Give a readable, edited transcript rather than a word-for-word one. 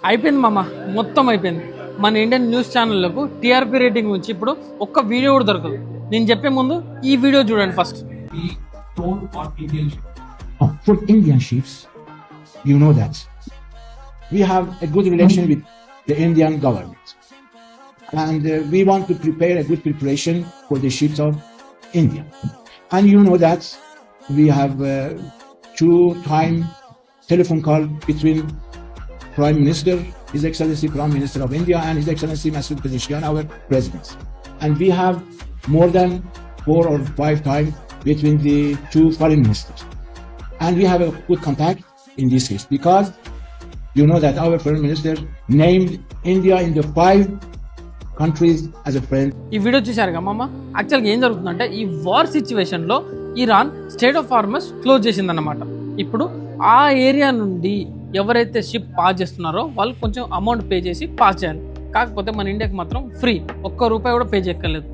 అయిపోయింది మామ, మొత్తం అయిపోయింది. మన ఇండియన్ న్యూస్ ఛానళ్లకు టీఆర్పీ రేటింగ్ గురించి ఇప్పుడు ఒక్క వీడియో కూడా దొరకదు. నేను చెప్పే ముందు ఈ వీడియో చూడండి first. For Indian ships, you know that we have a good relation with the Indian government, and we want to prepare a good preparation for the ships of India. And you know that we have 2-time telephone call between Prime Minister, His Excellency Prime Minister of India, and His Excellency Masoud Pezeshkian, our President. And we have more than 4 or 5 times between the two foreign ministers. And we have a good contact in this case because you know that our foreign minister named India in the 5 countries as a friend. ఈ video చూశారుగా మామ. యాక్చువల్గా ఏం జరుగుతుందంటే ఈ war సిచ్యువేషన్లో Iran state of హార్మస్ close చేసిందన్నమాట. ఇప్పుడు ఆ ఏరియా నుండి ఎవరైతే షిప్ పాస్ చేస్తున్నారో వాళ్ళు కొంచెం అమౌంట్ పే చేసి పాస్ చేయాలి. కాకపోతే మన ఇండియాకి మాత్రం ఫ్రీ, ఒక్క రూపాయి కూడా పే చేయక్కర్లేదు.